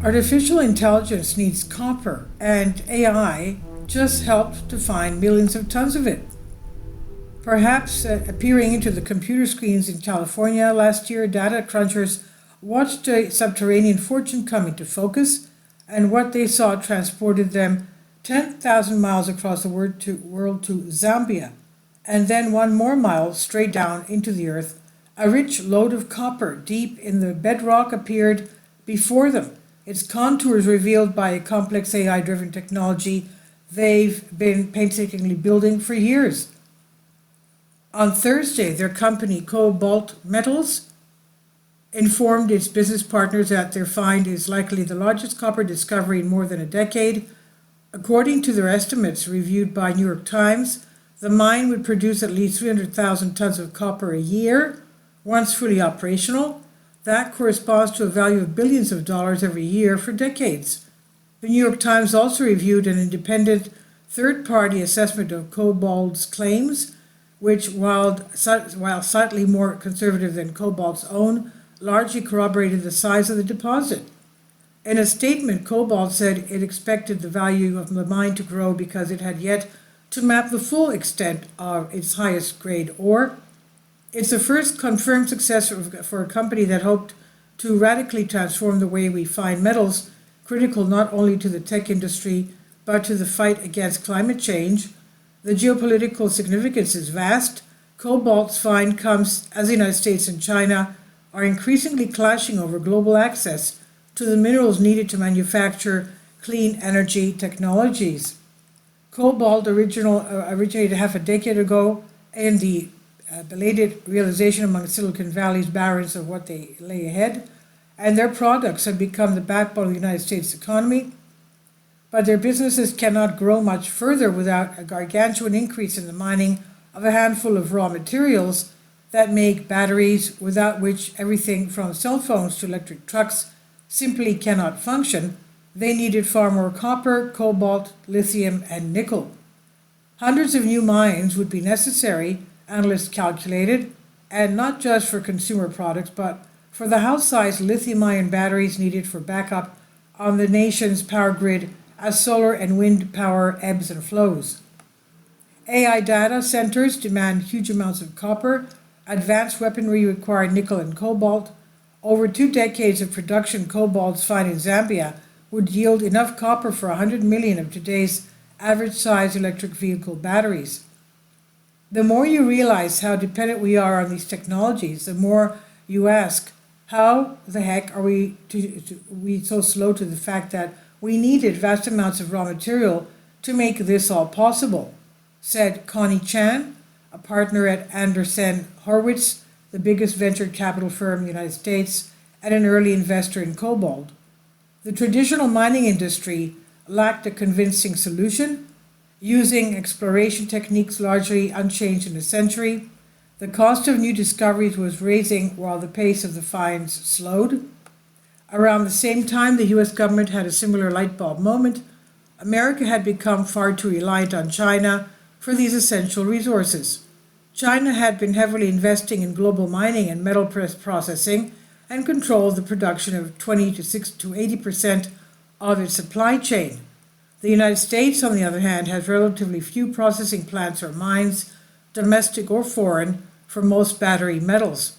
Artificial intelligence needs copper, and AI just helped to find millions of tons of it. Perhaps appearing into the computer screens in California last year, data crunchers watched a subterranean fortune come into focus, and what they saw transported them 10,000 miles across the world to Zambia, and then one more mile straight down into the earth. A rich lode of copper deep in the bedrock appeared before them, its contours revealed by a complex AI driven technology they've been painstakingly building for years. On Thursday, their company, Cobalt Metals, informed its business partners that their find is likely the largest copper discovery in more than a decade. According to their estimates reviewed by New York Times, the mine would produce at least 300,000 tons of copper a year once fully operational. That corresponds to a value of billions of dollars every year for decades. The New York Times also reviewed an independent third party assessment of Cobalt's claims, which, while slightly more conservative than Cobalt's own, largely corroborated the size of the deposit. In a statement, Cobalt said it expected the value of the mine to grow because it had yet to map the full extent of its highest grade ore. It's the first confirmed success for a company that hoped to radically transform the way we find metals, critical not only to the tech industry but to the fight against climate change. The geopolitical significance is vast. Cobalt's find comes as the United States and China are increasingly clashing over global access to the minerals needed to manufacture clean energy technologies. Cobalt originated half a decade ago in the belated realization among Silicon Valley's barons of what they lay ahead, and their products have become the backbone of the United States economy. But their businesses cannot grow much further without a gargantuan increase in the mining of a handful of raw materials that make batteries, without which everything from cell phones to electric trucks simply cannot function. They needed far more copper, cobalt, lithium, and nickel. Hundreds of new mines would be necessary, analysts calculated, and not just for consumer products, but for the house-sized lithium-ion batteries needed for backup on the nation's power grid as solar and wind power ebbs and flows. AI data centers demand huge amounts of copper. Advanced weaponry require nickel and cobalt. Over 2 decades of production, Cobalt's find in Zambia would yield enough copper for 100 million of today's average-size electric vehicle batteries. The more you realize how dependent we are on these technologies, the more you ask, how the heck are we so slow to the fact that we needed vast amounts of raw material to make this all possible, said Connie Chan, a partner at Andersen Horowitz, the biggest venture capital firm in the United States, and an early investor in Cobalt. The traditional mining industry lacked a convincing solution, using exploration techniques largely unchanged in a century. The cost of new discoveries was rising while the pace of the finds slowed. Around the same time, the US government had a similar light bulb moment. America had become far too reliant on China for these essential resources. China had been heavily investing in global mining and metal processing and controlled the production of 20 to 80% of its supply chain. The United States, on the other hand, has relatively few processing plants or mines, domestic or foreign, for most battery metals.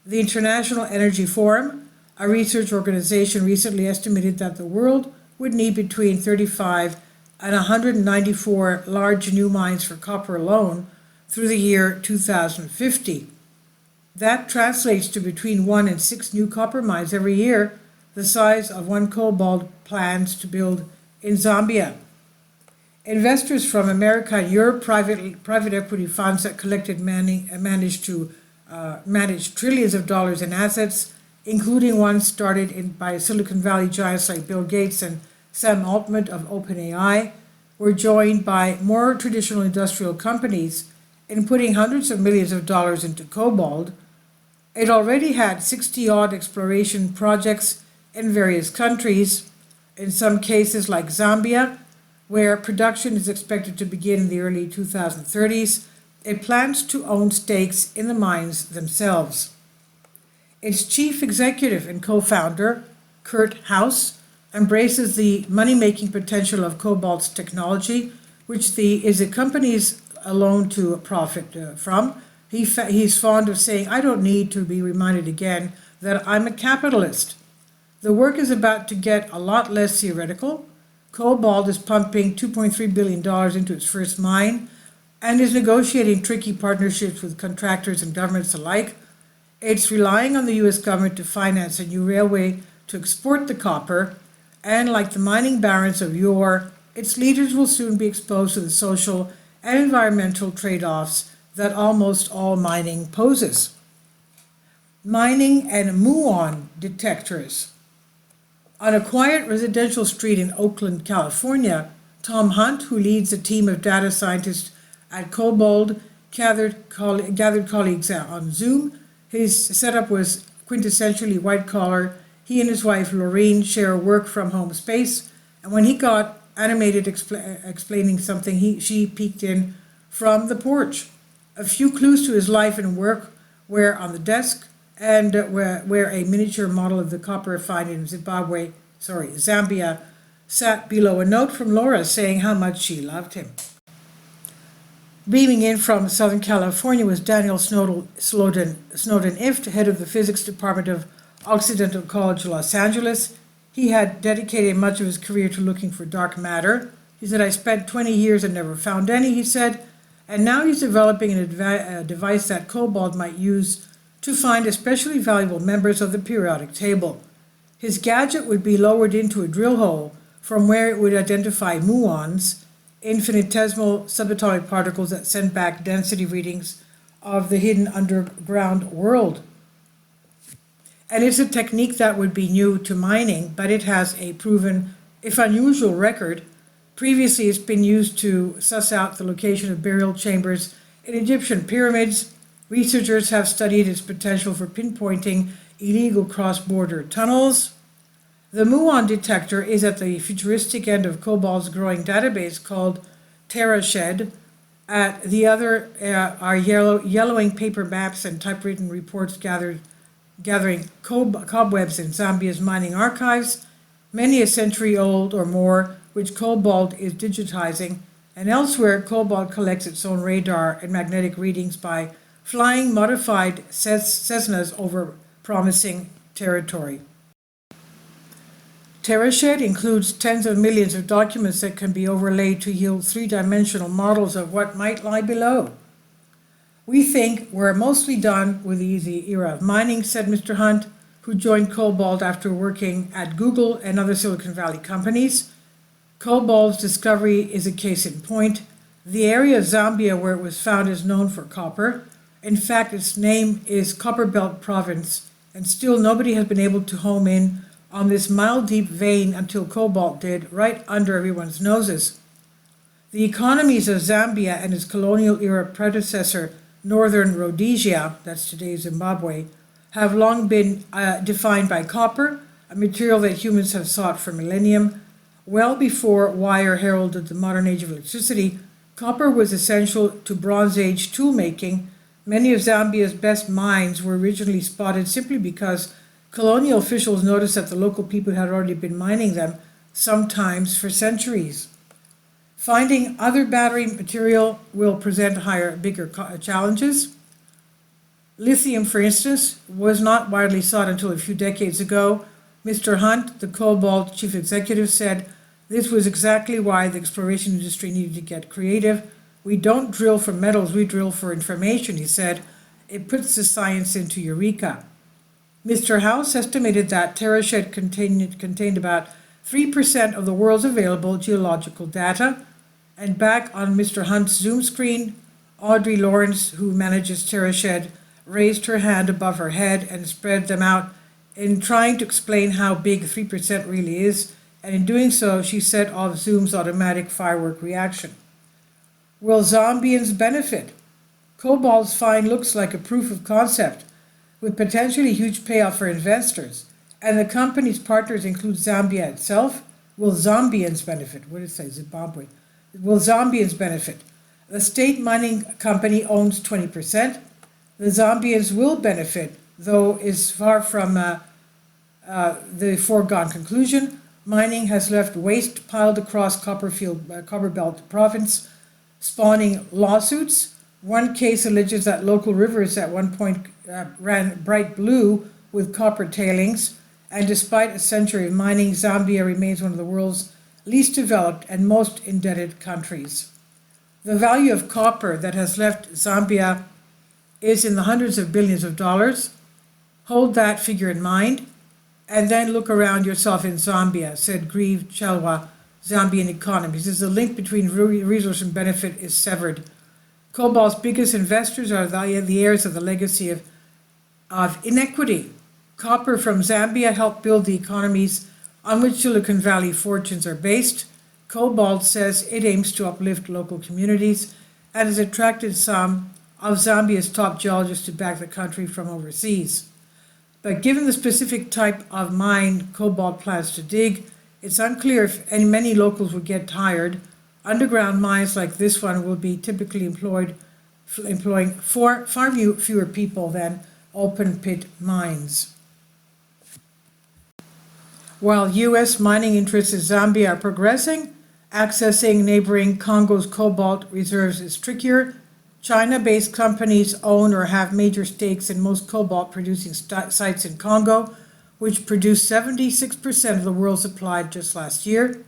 The International Energy Forum, a research organization, recently estimated that the world would need between 35 and 194 large new mines for copper alone through the year 2050. That translates to between 1 and 6 new copper mines every year, the size of one Cobalt plans to build in Zambia. Investors from America and Europe, private equity funds that managed to manage trillions of dollars in assets, including ones started by Silicon Valley giants like Bill Gates and Sam Altman of OpenAI, were joined by more traditional industrial companies in putting hundreds of millions of dollars into Cobalt. It already had 60-odd exploration projects in various countries, in some cases like Zambia, where production is expected to begin in the early 2030s. It plans to own stakes in the mines themselves. Its chief executive and co-founder, Kurt House, embraces the money-making potential of Cobalt's technology, which is the company's alone to profit from. He's fond of saying, I don't need to be reminded again that I'm a capitalist. The work is about to get a lot less theoretical. Cobalt is pumping $2.3 billion into its first mine and is negotiating tricky partnerships with contractors and governments alike. It's relying on the US government to finance a new railway to export the copper, and like the mining barons of yore, its leaders will soon be exposed to the social and environmental trade-offs that almost all mining poses. Mining and muon detectors. On a quiet residential street in Oakland, California, Tom Hunt, who leads a team of data scientists at Cobalt, gathered colleagues on Zoom. His setup was quintessentially white-collar. He and his wife, Lorraine, share a work-from-home space, and when he got animated explaining something, she peeked in from the porch. A few clues to his life and work were on the desk, and where a miniature model of the copper refined in Zambia, sat below a note from Laura saying how much she loved him. Beaming in from Southern California was Daniel Snowden Ift, head of the physics department of Occidental College, Los Angeles. He had dedicated much of his career to looking for dark matter. He said, I spent 20 years and never found any, he said, and now he's developing a device that Cobalt might use to find especially valuable members of the periodic table. His gadget would be lowered into a drill hole from where it would identify muons, infinitesimal subatomic particles that send back density readings of the hidden underground world. And it's a technique that would be new to mining, but it has a proven, if unusual, record. Previously, it's been used to suss out the location of burial chambers in Egyptian pyramids. Researchers have studied its potential for pinpointing illegal cross-border tunnels. The Muon Detector is at the futuristic end of Cobalt's growing database called TerraShed. At the other are yellowing paper maps and typewritten reports gathering cobwebs in Zambia's mining archives, many a century old or more, which Cobalt is digitizing, and elsewhere Cobalt collects its own radar and magnetic readings by flying modified Cessnas over promising territory. TerraShed includes tens of millions of documents that can be overlaid to yield three-dimensional models of what might lie below. We think we're mostly done with the easy era of mining, said Mr. Hunt, who joined Cobalt after working at Google and other Silicon Valley companies. Cobalt's discovery is a case in point. The area of Zambia where it was found is known for copper. In fact, its name is Copperbelt Province, and still nobody has been able to home in on this mile-deep vein until Cobalt did, right under everyone's noses. The economies of Zambia and its colonial-era predecessor, Northern Rhodesia, that's today's Zimbabwe, have long been defined by copper, a material that humans have sought for millennium. Well before wire heralded the modern age of electricity, copper was essential to Bronze Age tool-making. Many of Zambia's best mines were originally spotted simply because colonial officials noticed that the local people had already been mining them, sometimes for centuries. Finding other battery material will present bigger challenges. Lithium, for instance, was not widely sought until a few decades ago. Mr. Hunt, the Cobalt chief executive, said this was exactly why the exploration industry needed to get creative. We don't drill for metals, we drill for information, he said. It puts the science into eureka. Mr. House estimated that TerraShed contained about 3% of the world's available geological data. And back on Mr. Hunt's Zoom screen, Audrey Lawrence, who manages TerraShed, raised her hand above her head and spread them out in trying to explain how big 3% really is, and in doing so, she set off Zoom's automatic firework reaction. Will Zambians benefit? Cobalt's find looks like a proof of concept, with potentially huge payoff for investors, and the company's partners include Zambia itself. Will Zambians benefit? What did it say, Zimbabwe? Will Zambians benefit? The state mining company owns 20%. The Zambians will benefit, though is far from The foregone conclusion: mining has left waste piled across Copperbelt province, spawning lawsuits. One case alleges that local rivers at one point ran bright blue with copper tailings, and despite a century of mining, Zambia remains one of the world's least developed and most indebted countries. The value of copper that has left Zambia is in the hundreds of billions of dollars. Hold that figure in mind, and then look around yourself in Zambia, said Grieve Chelwa, Zambian economist. He says the link between resource and benefit is severed. Cobalt's biggest investors are the heirs of the legacy of inequity. Copper from Zambia helped build the economies on which Silicon Valley fortunes are based. Cobalt says it aims to uplift local communities and has attracted some of Zambia's top geologists to back the country from overseas. But given the specific type of mine Cobalt plans to dig, it's unclear if many locals would get tired. Underground mines like this one will be typically employing far fewer people than open pit mines. While U.S. mining interests in Zambia are progressing, accessing neighboring Congo's cobalt reserves is trickier. China-based companies own or have major stakes in most cobalt-producing sites in Congo, which produced 76% of the world's supply just last year.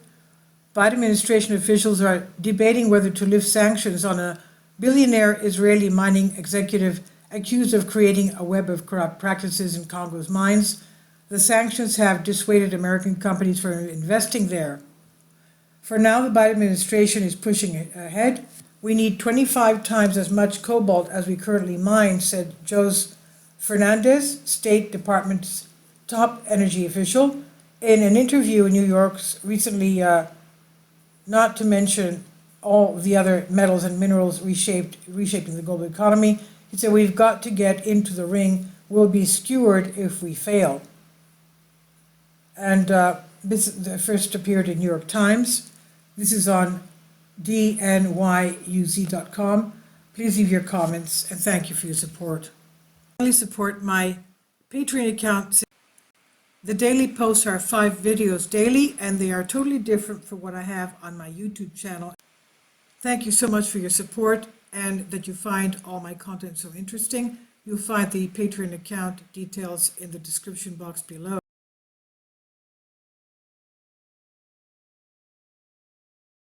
Biden administration officials are debating whether to lift sanctions on a billionaire Israeli mining executive accused of creating a web of corrupt practices in Congo's mines. The sanctions have dissuaded American companies from investing there. For now, the Biden administration is pushing ahead. We need 25 times as much cobalt as we currently mine, said Jose Fernandez, State Department's top energy official, in an interview in New York recently, not to mention all the other metals and minerals reshaping the global economy. He said, we've got to get into the ring. We'll be skewered if we fail. And this first appeared in New York Times. This is on dnyuz.com. Please leave your comments, and thank you for your support. Please support my Patreon account. The daily posts are 5 videos daily, and they are totally different from what I have on my YouTube channel. Thank you so much for your support and that you find all my content so interesting. You'll find the Patreon account details in the description box below.